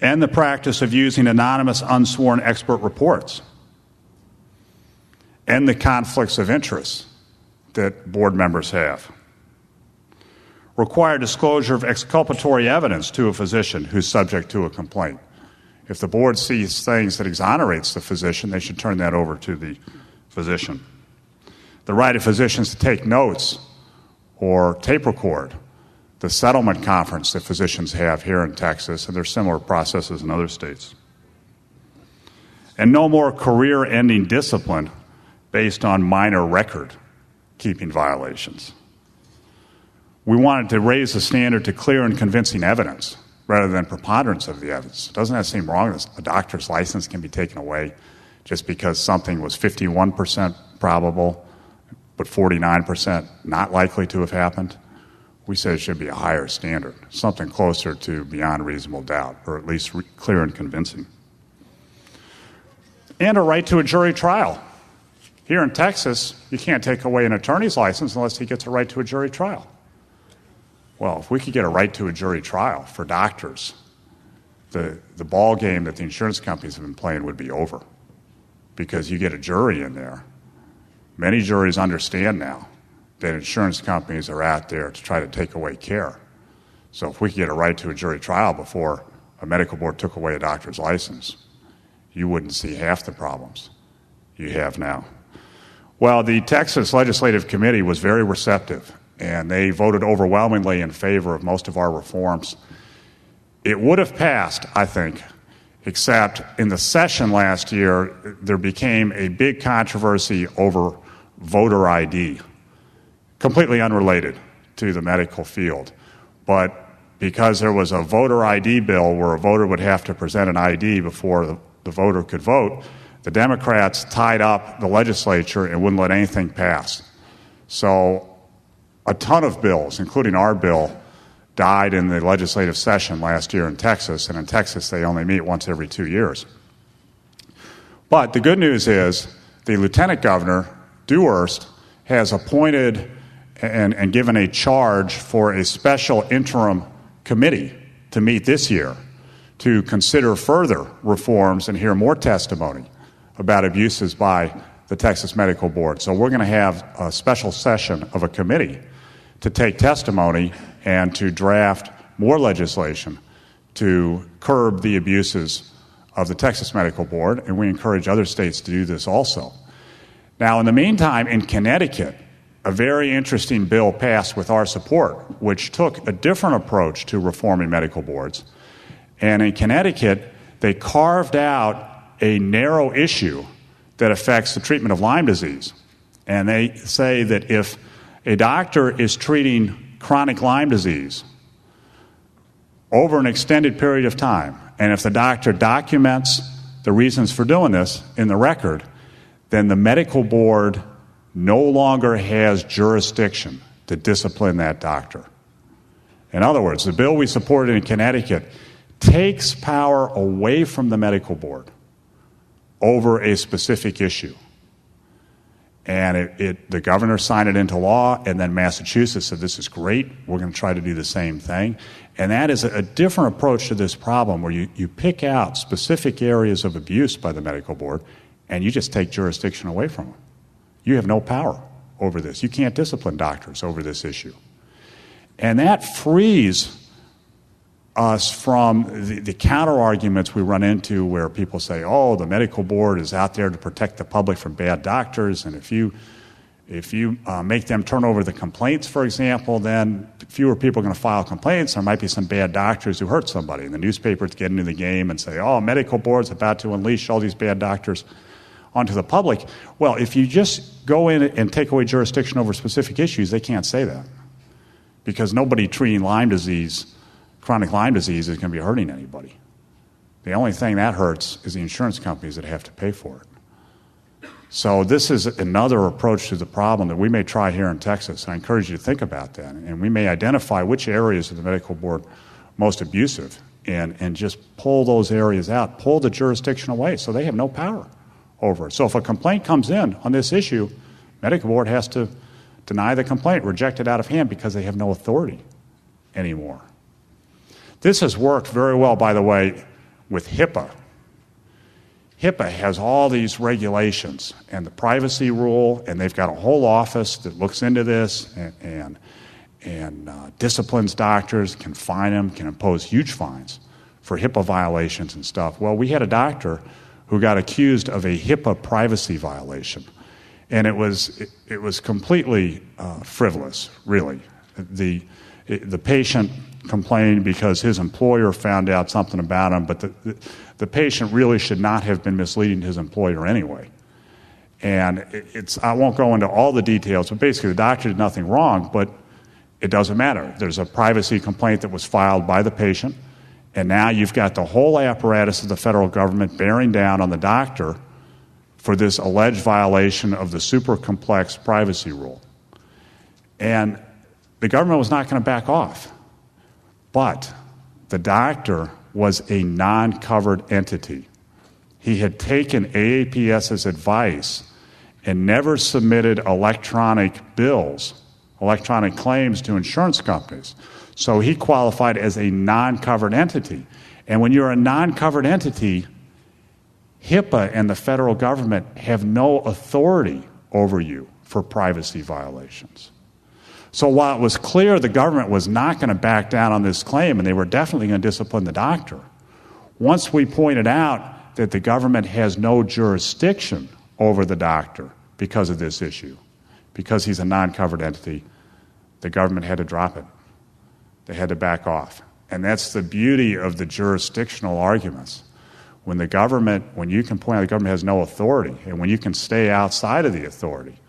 and the practice of using anonymous, unsworn expert reports, and the conflicts of interest that board members have. Require disclosure of exculpatory evidence to a physician who's subject to a complaint. If the board sees things that exonerates the physician, they should turn that over to the physician. The right of physicians to take notes or tape record the settlement conference that physicians have here in Texas, and there's similar processes in other states. And no more career-ending discipline based on minor record-keeping violations. We wanted to raise the standard to clear and convincing evidence rather than preponderance of the evidence. Doesn't that seem wrong that a doctor's license can be taken away just because something was 51% probable but 49% not likely to have happened? We said it should be a higher standard, something closer to beyond reasonable doubt, or at least clear and convincing. And a right to a jury trial. Here in Texas, you can't take away an attorney's license unless he gets a right to a jury trial. Well, if we could get a right to a jury trial for doctors, the ball game that the insurance companies have been playing would be over, because you get a jury in there. Many juries understand now that insurance companies are out there to try to take away care. So if we could get a right to a jury trial before a medical board took away a doctor's license, you wouldn't see half the problems you have now. Well, the Texas Legislative Committee was very receptive, and they voted overwhelmingly in favor of most of our reforms. It would have passed, I think, except in the session last year, there became a big controversy over voter ID, completely unrelated to the medical field. But because there was a voter ID bill where a voter would have to present an ID before the voter could vote, the Democrats tied up the legislature and wouldn't let anything pass. So a ton of bills, including our bill, died in the legislative session last year in Texas, and in Texas they only meet once every 2 years. But the good news is the Lieutenant Governor, Dewhurst, has appointed and given a charge for a special interim committee to meet this year to consider further reforms and hear more testimony about abuses by the Texas Medical Board. So we're going to have a special session of a committee to take testimony and to draft more legislation to curb the abuses of the Texas Medical Board, and we encourage other states to do this also. Now, in the meantime, in Connecticut, a very interesting bill passed with our support, which took a different approach to reforming medical boards. And in Connecticut, they carved out a narrow issue that affects the treatment of Lyme disease. And they say that if a doctor is treating chronic Lyme disease over an extended period of time, and if the doctor documents the reasons for doing this in the record, then the medical board no longer has jurisdiction to discipline that doctor. In other words, the bill we supported in Connecticut takes power away from the medical board over a specific issue. And the governor signed it into law, and then Massachusetts said, this is great, we're going to try to do the same thing. And that is a different approach to this problem, where you pick out specific areas of abuse by the medical board, and you just take jurisdiction away from them. You have no power over this. You can't discipline doctors over this issue. And that frees us from the counter-arguments we run into where people say, oh, the medical board is out there to protect the public from bad doctors, and if you make them turn over the complaints, for example, then fewer people are going to file complaints. There might be some bad doctors who hurt somebody, and the newspapers get into the game and say, oh, medical board's about to unleash all these bad doctors onto the public. Well, if you just go in and take away jurisdiction over specific issues, they can't say that, because nobody treating Lyme disease, chronic Lyme disease, is going to be hurting anybody. The only thing that hurts is the insurance companies that have to pay for it. So this is another approach to the problem that we may try here in Texas. I encourage you to think about that. And we may identify which areas of the medical board most abusive and just pull those areas out, pull the jurisdiction away so they have no power over it. So if a complaint comes in on this issue, medical board has to deny the complaint, reject it out of hand, because they have no authority anymore. This has worked very well, by the way, with HIPAA. HIPAA has all these regulations and the privacy rule, and they've got a whole office that looks into this and disciplines doctors, can fine them, can impose huge fines for HIPAA violations and stuff. Well, we had a doctor who got accused of a HIPAA privacy violation, and it was completely frivolous, really. The patient complained because his employer found out something about him, but the patient really should not have been misleading his employer anyway. And I won't go into all the details, but basically the doctor did nothing wrong, but it doesn't matter. There's a privacy complaint that was filed by the patient, and now you've got the whole apparatus of the federal government bearing down on the doctor for this alleged violation of the super complex privacy rule. And the government was not going to back off. But the doctor was a non-covered entity. He had taken AAPS's advice and never submitted electronic bills, electronic claims to insurance companies. So he qualified as a non-covered entity. And when you're a non-covered entity, HIPAA and the federal government have no authority over you for privacy violations. So while it was clear the government was not going to back down on this claim, and they were definitely going to discipline the doctor, once we pointed out that the government has no jurisdiction over the doctor because of this issue, because he's a non-covered entity, the government had to drop it. They had to back off. And that's the beauty of the jurisdictional arguments. When you can point out the government has no authority, and when you can stay outside of the authority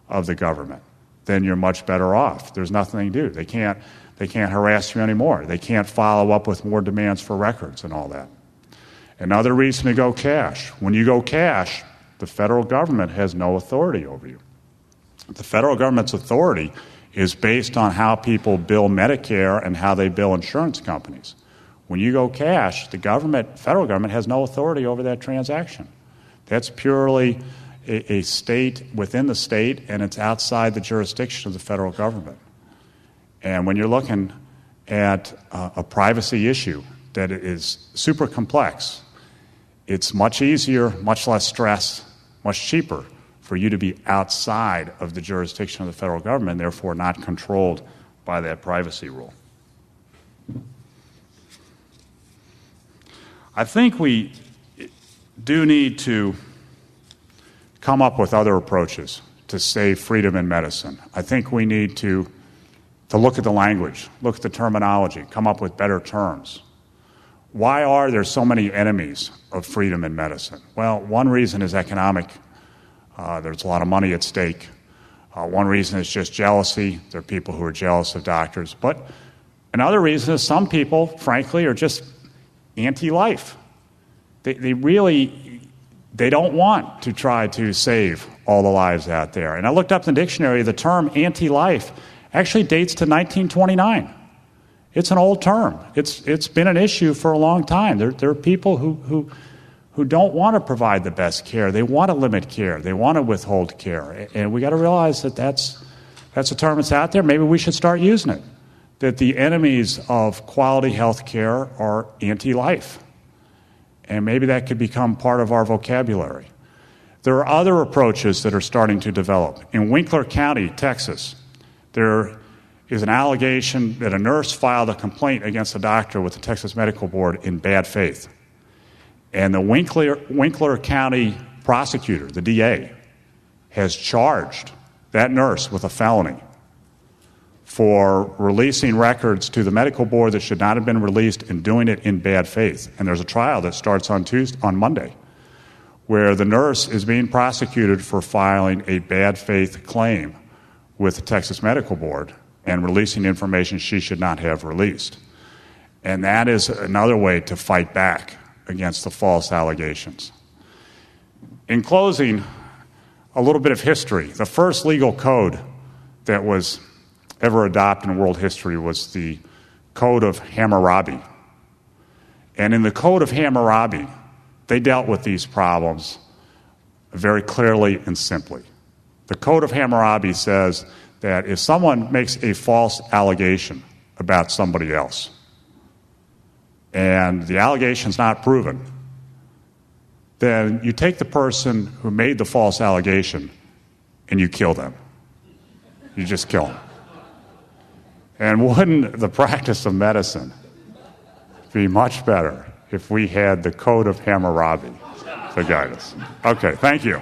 of the government, then you're much better off. There's nothing to do. They can't harass you anymore. They can't follow up with more demands for records and all that. Another reason to go cash. When you go cash, the federal government has no authority over you. The federal government's authority is based on how people bill Medicare and how they bill insurance companies. When you go cash, the federal government has no authority over that transaction. That's purely a state within the state, and it's outside the jurisdiction of the federal government. And when you're looking at a privacy issue that is super complex, it's much easier, much less stress, much cheaper for you to be outside of the jurisdiction of the federal government, and therefore not controlled by that privacy rule. I think we do need to come up with other approaches to save freedom in medicine. I think we need to look at the language, look at the terminology, come up with better terms. Why are there so many enemies of freedom in medicine? Well, one reason is economic. There's a lot of money at stake. One reason is just jealousy. There are people who are jealous of doctors. But another reason is some people, frankly, are just anti-life. They don't want to try to save all the lives out there. And I looked up in the dictionary, the term anti-life actually dates to 1929. It's an old term. It's been an issue for a long time. There are people who don't want to provide the best care. They want to limit care. They want to withhold care. And we got to realize that that's a term that's out there. Maybe we should start using it. That the enemies of quality health care are anti-life. And maybe that could become part of our vocabulary. There are other approaches that are starting to develop. In Winkler County, Texas, there is an allegation that a nurse filed a complaint against a doctor with the Texas Medical Board in bad faith. And the Winkler County prosecutor, the DA, has charged that nurse with a felony for releasing records to the medical board that should not have been released and doing it in bad faith. And there's a trial that starts on Monday, where the nurse is being prosecuted for filing a bad faith claim with the Texas Medical Board and releasing information she should not have released. And that is another way to fight back against the false allegations. In closing, a little bit of history. The first legal code that was ever adopted in world history was the Code of Hammurabi. And in the Code of Hammurabi, they dealt with these problems very clearly and simply. The Code of Hammurabi says that if someone makes a false allegation about somebody else, and the allegation's not proven, then you take the person who made the false allegation and you kill them. You just kill them. And wouldn't the practice of medicine be much better if we had the Code of Hammurabi to guide us? Okay, thank you.